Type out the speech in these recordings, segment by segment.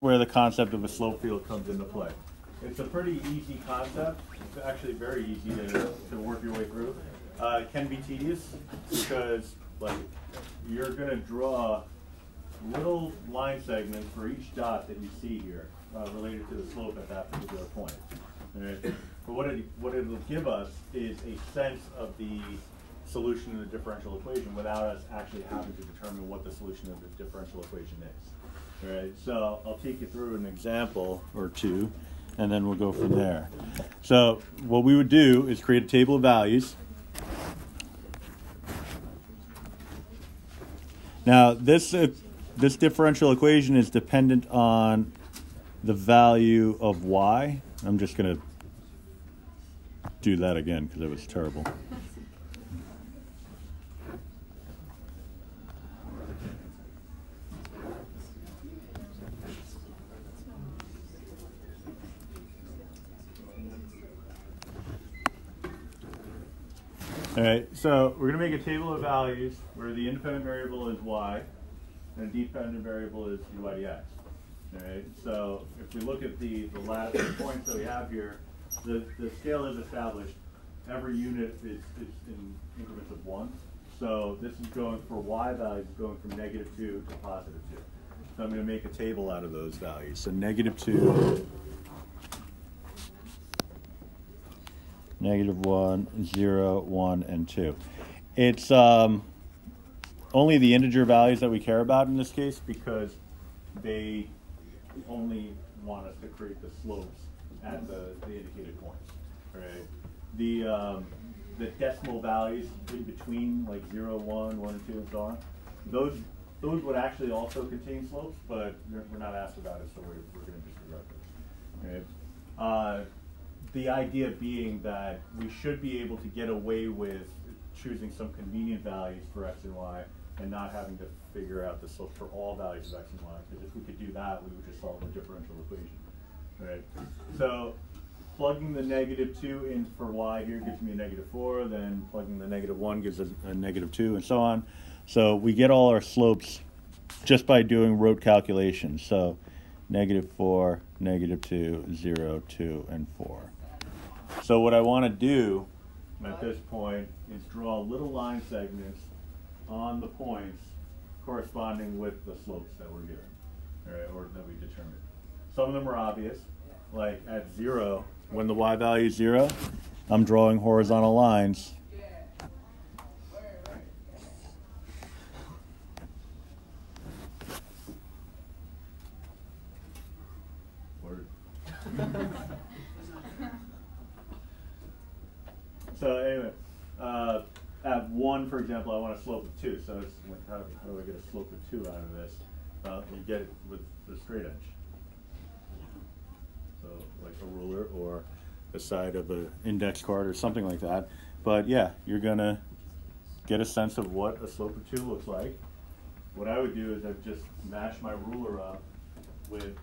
where the concept of a slope field comes into play. It's a pretty easy concept. It's actually very easy to work your way through. It can be tedious because like you're going to draw little line segments for each dot that you see here related to the slope at that particular point. Right? But what it'll give us is a sense of the solution of the differential equation without us actually having to determine what the solution of the differential equation is. All right, so I'll take you through an example or two, and then we'll go from there. So what we would do is create a table of values. Now this differential equation is dependent on the value of y. I'm just going to do that again because it was terrible. All right, so we're going to make a table of values where the independent variable is y and the dependent variable is dy dx. All right, so if we look at the last points that we have here, the scale is established. Every unit is in increments of 1. So this is going for y values, going from -2 to +2. So I'm going to make a table out of those values. So -2, -1, 0, 1, and 2. It's only the integer values that we care about in this case because they only want us to create the slopes at the indicated points. Right? The decimal values in between, like 0, 1, 1, and 2, and so on, those would actually also contain slopes, but we're not asked about it, so we're going to disregard those. Right? The idea being that we should be able to get away with choosing some convenient values for x and y and not having to figure out the slope for all values of x and y, because if we could do that, we would just solve the differential equation. Right? So plugging the -2 in for y here gives me a -4, then plugging the -1 gives us a -2, and so on. So we get all our slopes just by doing rote calculations. So -4, -2, 0, 2, and 4. So what I want to do at this point is draw little line segments on the points corresponding with the slopes that we're given, right, or that we determined. Some of them are obvious, like at 0, when the y value is 0, I'm drawing horizontal lines. Word. So anyway, at 1, for example, I want a slope of 2. So it's like, how do I get a slope of 2 out of this? You get it with the straight edge. So like a ruler or the side of an index card or something like that. But yeah, you're going to get a sense of what a slope of 2 looks like. What I would do is I'd just match my ruler up with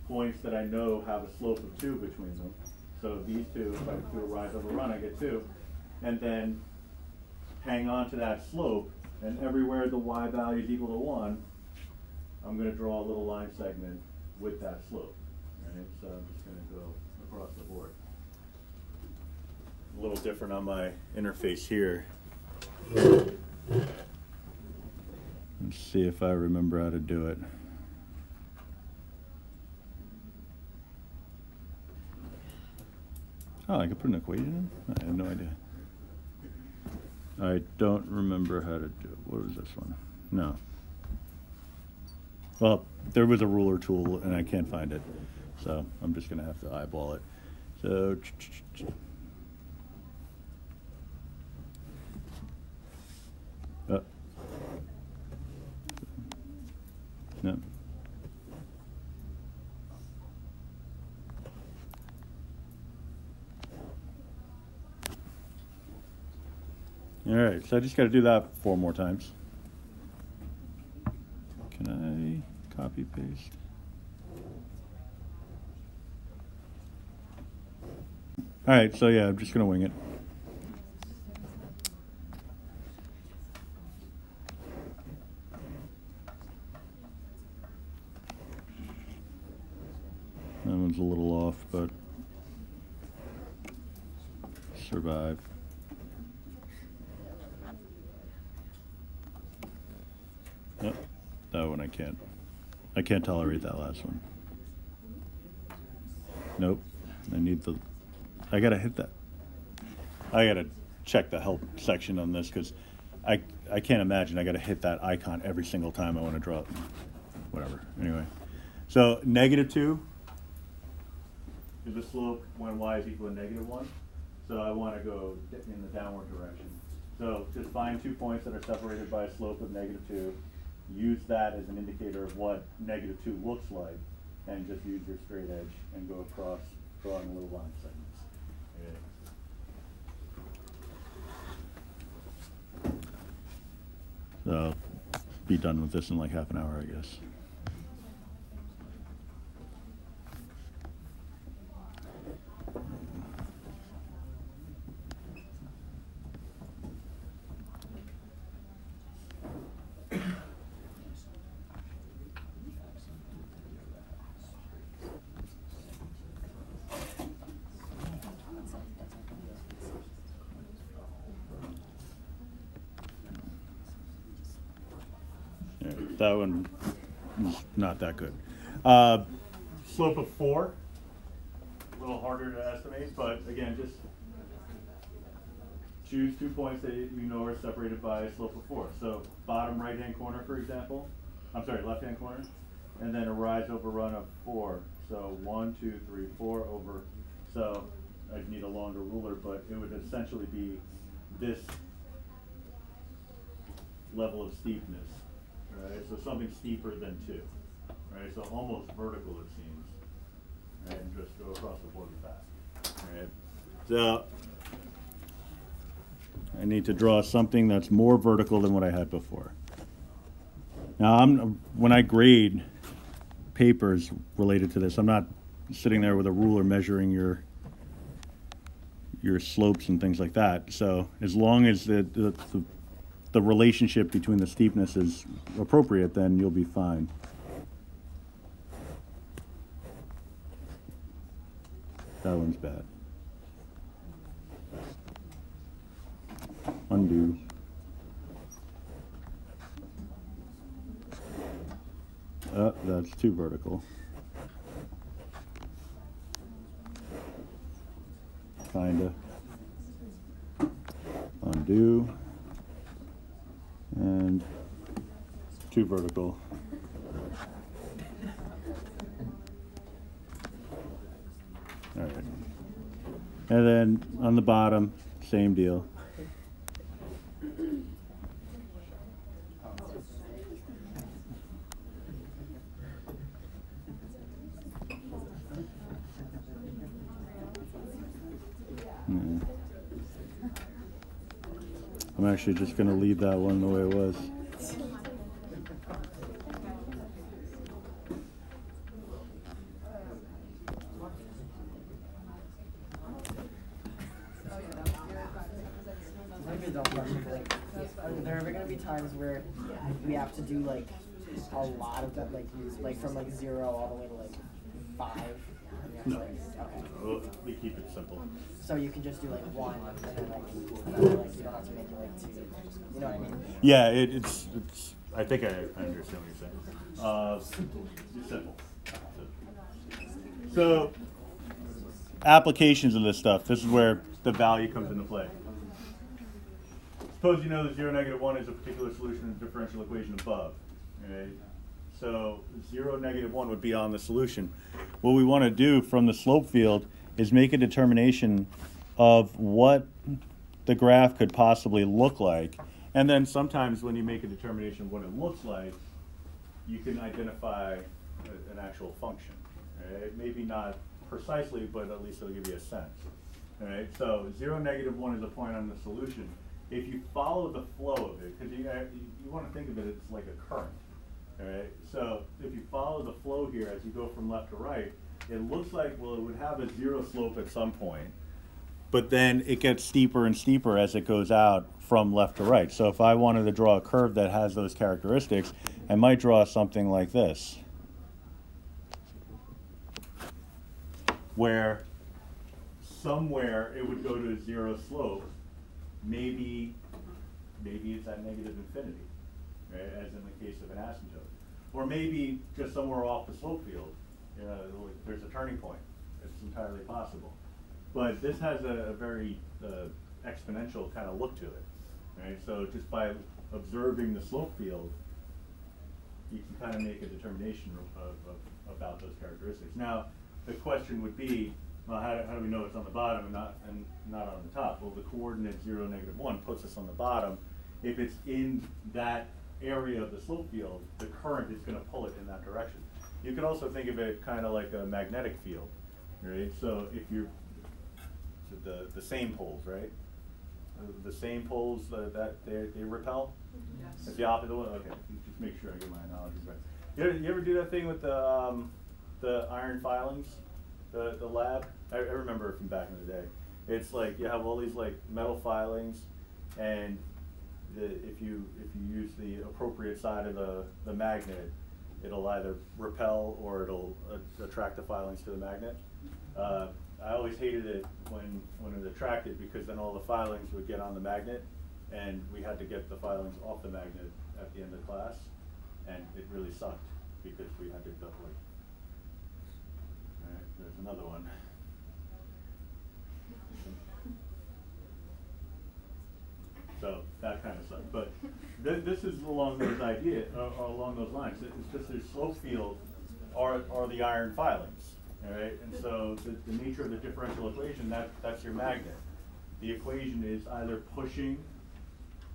points that I know have a slope of 2 between them. So these two, if I do a rise over run, I get 2. And then hang on to that slope, and everywhere the y value is equal to 1, I'm going to draw a little line segment with that slope. Right? So I'm just going to go across the board. A little different on my interface here. Let's see if I remember how to do it. Oh, I could put an equation in? I have no idea. I don't remember how to do it. What was this one? No. Well, there was a ruler tool, and I can't find it. So I'm just going to have to eyeball it. So, no. All right, so I just got to do that 4 more times. Can I copy paste? All right, so yeah, I'm just going to wing it. That one's a little off, but survive. Yep, that one I can't. I can't tolerate that last one. Nope. I gotta hit that. I gotta check the help section on this because I can't imagine I gotta hit that icon every single time I want to draw it. Whatever. Anyway, so -2 is the slope when y is equal to -1. So I want to go in the downward direction. So just find 2 points that are separated by a slope of -2. Use that as an indicator of what -2 looks like, and just use your straight edge and go across, drawing little line segments. So be done with this in like half an hour, I guess. That one is not that good. Slope of 4, a little harder to estimate, but again, just choose 2 points that you know are separated by a slope of 4. So bottom right-hand corner, for example, left-hand corner, and then a rise over run of 4. So 1, 2, 3, 4 over. So I'd need a longer ruler, but it would essentially be this level of steepness. Right, so something steeper than 2, right? So almost vertical, it seems, right? And just go across the board with that, right? So I need to draw something that's more vertical than what I had before. Now, when I grade papers related to this, I'm not sitting there with a ruler measuring your slopes and things like that. So as long as the relationship between the steepness is appropriate, then you'll be fine. That one's bad. Undo. That's too vertical. Kinda. Undo. And too vertical. All right. And then on the bottom, same deal. I'm actually just going to leave that one the way it was. Are there ever going to be times where we have to do like a lot of that, like from like 0 all the way to like 5? No. Okay. Well, we keep it simple. So you can just do like 1 and then like you don't have to make it like 2. You know what I mean? Yeah, it's. I think I understand what you're saying. It's simple. So applications of this stuff. This is where the value comes into play. Suppose you know that 0, -1 is a particular solution of the differential equation above. Okay? So 0, -1 would be on the solution. What we want to do from the slope field is make a determination of what the graph could possibly look like. And then sometimes when you make a determination of what it looks like, you can identify an actual function. Right? Maybe not precisely, but at least it'll give you a sense. All right? So 0, -1 is a point on the solution. If you follow the flow of it, because you want to think of it as like a current. All right? So if you follow the flow here as you go from left to right, it looks like, well, it would have a 0 slope at some point, but then it gets steeper and steeper as it goes out from left to right. So if I wanted to draw a curve that has those characteristics, I might draw something like this. where somewhere it would go to a zero slope. Maybe it's at negative infinity, right, as in the case of an asymptote. Or maybe just somewhere off the slope field, there's a turning point. It's entirely possible. But this has a very exponential kind of look to it, right? So just by observing the slope field, you can kind of make a determination about those characteristics. Now, the question would be, well, how do we know it's on the bottom and not on the top? Well, the coordinate 0, -1 puts us on the bottom. If it's in that area of the slope field, the current is going to pull it in that direction. You could also think of it kind of like a magnetic field, right? So if you're the same poles, right? The same poles that they repel. Yes. It's the opposite one. Okay, just make sure I get my analogies right. You ever do that thing with the iron filings, the lab? I remember from back in the day. It's like you have all these like metal filings, and if you use the appropriate side of the magnet, it'll either repel or it'll attract the filings to the magnet. I always hated it when it attracted, because then all the filings would get on the magnet, and we had to get the filings off the magnet at the end of class, and it really sucked because we had to go like. All right, there's another one. So that kind of stuff. But this is along those along those lines. It's just the slope field are the iron filings, all right? And so the nature of the differential equation, that's your magnet. The equation is either pushing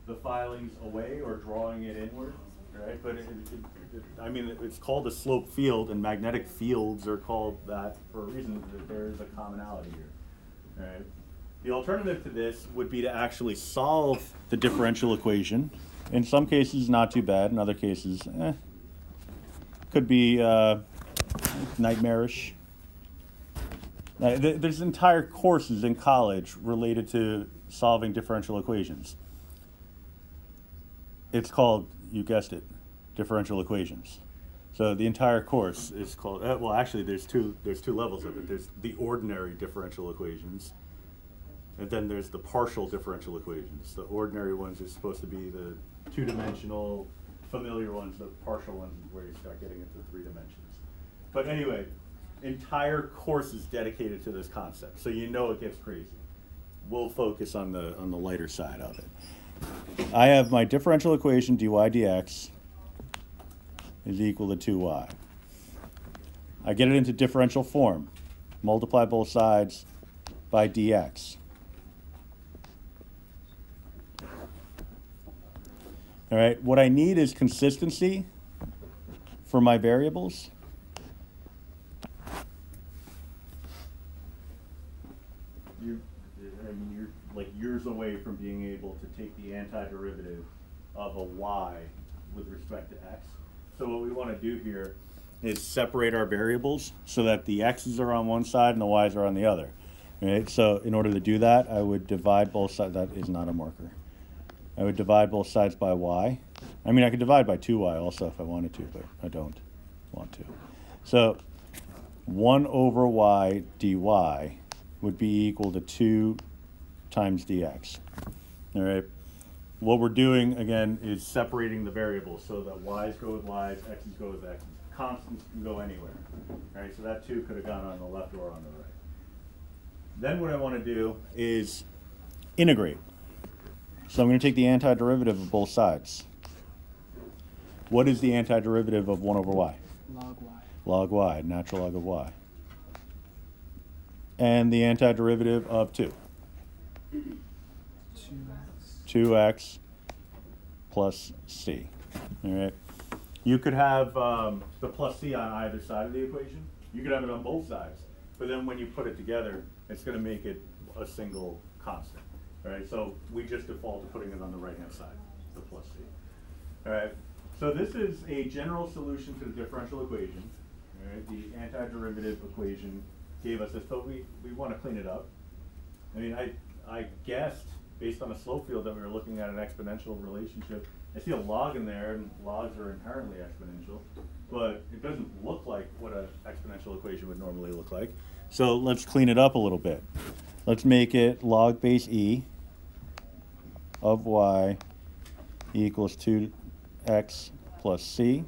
the filings away or drawing it inward, right? But I mean, it's called a slope field, and magnetic fields are called that for a reason. That there is a commonality here, all right? The alternative to this would be to actually solve the differential equation. In some cases, not too bad. In other cases, could be nightmarish. There's entire courses in college related to solving differential equations. It's called, you guessed it, differential equations. So the entire course is called, well, actually, there's two levels of it. There's the ordinary differential equations, and then there's the partial differential equations. The ordinary ones are supposed to be the two-dimensional, familiar ones. The partial ones is where you start getting into 3 dimensions. But anyway, entire course is dedicated to this concept, so you know it gets crazy. We'll focus on the lighter side of it. I have my differential equation dy dx is equal to 2y. I get it into differential form. Multiply both sides by dx. All right, what I need is consistency for my variables. You're like years away from being able to take the antiderivative of a y with respect to x. So what we want to do here is separate our variables so that the x's are on one side and the y's are on the other. Right? So in order to do that, I would divide both sides. That is not a marker. I would divide both sides by y. I mean, I could divide by 2y also if I wanted to, but I don't want to. So 1 over y dy would be equal to 2 times dx. All right. What we're doing, again, is separating the variables so that y's go with y's, x's go with x's. Constants can go anywhere. All right, so that 2 could have gone on the left or on the right. Then what I want to do is integrate. So I'm going to take the antiderivative of both sides. What is the antiderivative of 1 over y? Log y. Log y, natural log of y. And the antiderivative of 2? 2x plus c. All right. You could have the plus c on either side of the equation. You could have it on both sides. But then when you put it together, it's going to make it a single constant. All right, so we just default to putting it on the right-hand side, the plus c. All right, so this is a general solution to the differential equation. All right, the antiderivative equation gave us this, but we want to clean it up. I mean, I guessed, based on the slope field, that we were looking at an exponential relationship. I see a log in there, and logs are inherently exponential, but it doesn't look like what an exponential equation would normally look like. So let's clean it up a little bit. Let's make it log base e of y equals 2x plus c.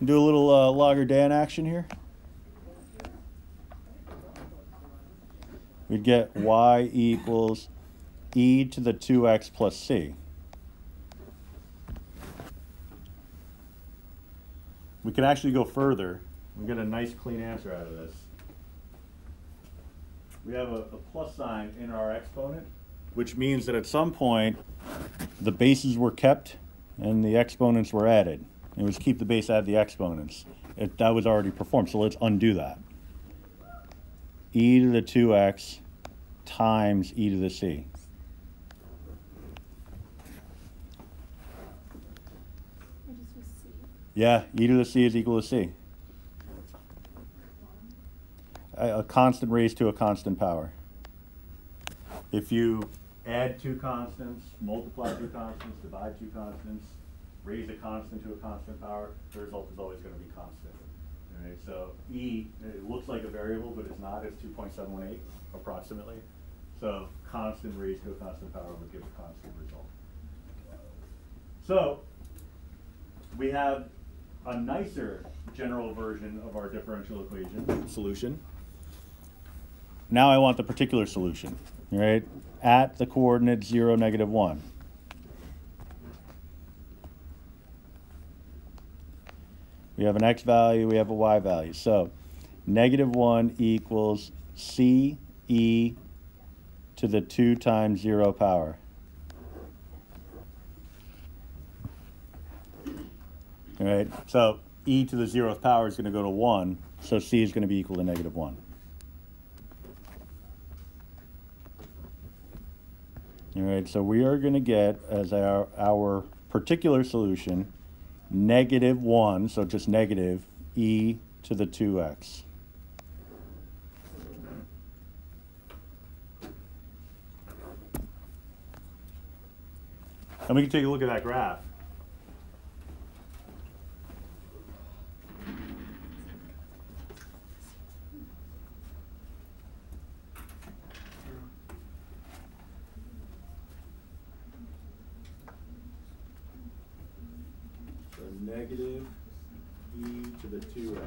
Do a little Lagrangian action here. We'd get y equals e to the 2x plus c. We can actually go further. We get a nice clean answer out of this. We have a plus sign in our exponent, which means that at some point the bases were kept and the exponents were added. It was keep the base, add the exponents. That was already performed, so let's undo that. E to the 2x times e to the c. Yeah, e to the c is equal to c. A constant raised to a constant power. If you add two constants, multiply two constants, divide two constants, raise a constant to a constant power, the result is always going to be constant. All right, so e, it looks like a variable, but it's not. It's 2.718 approximately. So constant raised to a constant power would give a constant result. So we have a nicer general version of our differential equation solution. Now I want the particular solution, right? At the coordinate 0, -1. We have an x value, we have a y value. So -1 equals c e to the 2 times 0 power. All right, so e to the 0th power is going to go to 1, so c is going to be equal to -1. All right, so we are going to get as our particular solution -1, so just negative e to the 2x. And we can take a look at that graph. Negative e to the 2x.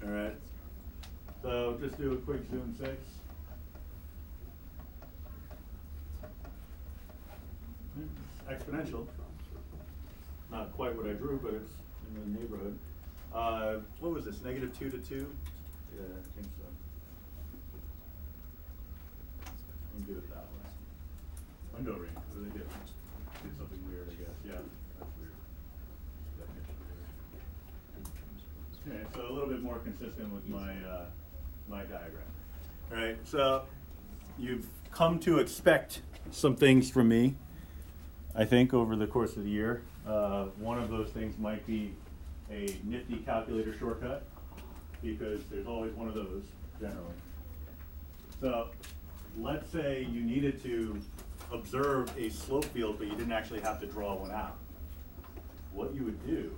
All right. So just do a quick zoom 6. It's exponential. Not quite what I drew, but it's in the neighborhood. What was this? -2 to 2? Yeah, I think so. Let me do it that way. Window ring. What do they do? Do something weird, I guess. Yeah, that's weird. Okay, so a little bit more consistent with my my diagram. All right, so you've come to expect some things from me, I think, over the course of the year. One of those things might be a nifty calculator shortcut, because there's always one of those, generally. So let's say you needed to observe a slope field, but you didn't actually have to draw one out. What you would do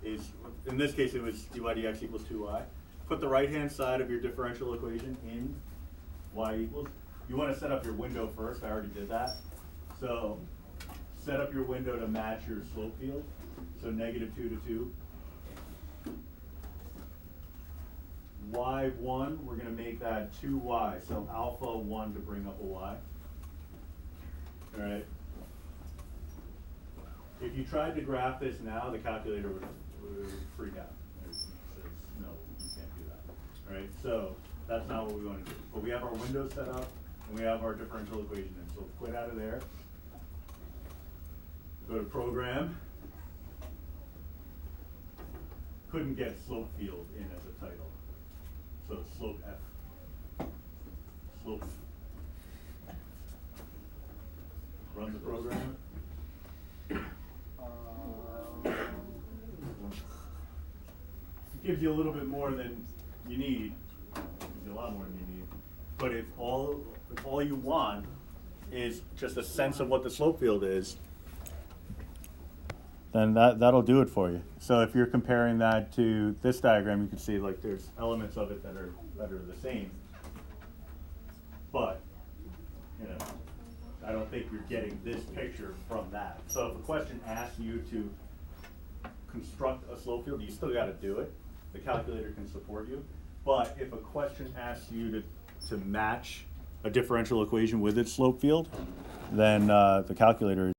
is, in this case, it was dy dx equals 2y. Put the right-hand side of your differential equation in y equals. You want to set up your window first. I already did that. So set up your window to match your slope field. So -2 to 2. y1, we're going to make that 2y. So alpha 1 to bring up a y. All right. If you tried to graph this now, the calculator would freak out. It says, no, you can't do that. All right, so that's not what we want to do. But we have our window set up, and we have our differential equation in. So quit out of there. Go to program. Couldn't get slope field in as a title. So slope F. Slope. Run the program. It gives you a little bit more than you need. It gives you a lot more than you need. But if all you want is just a sense of what the slope field is, then that'll do it for you. So if you're comparing that to this diagram, you can see like there's elements of it that are the same. But, you know, I don't think you're getting this picture from that. So if a question asks you to construct a slope field, you still got to do it. The calculator can support you. But if a question asks you to match a differential equation with its slope field, then the calculator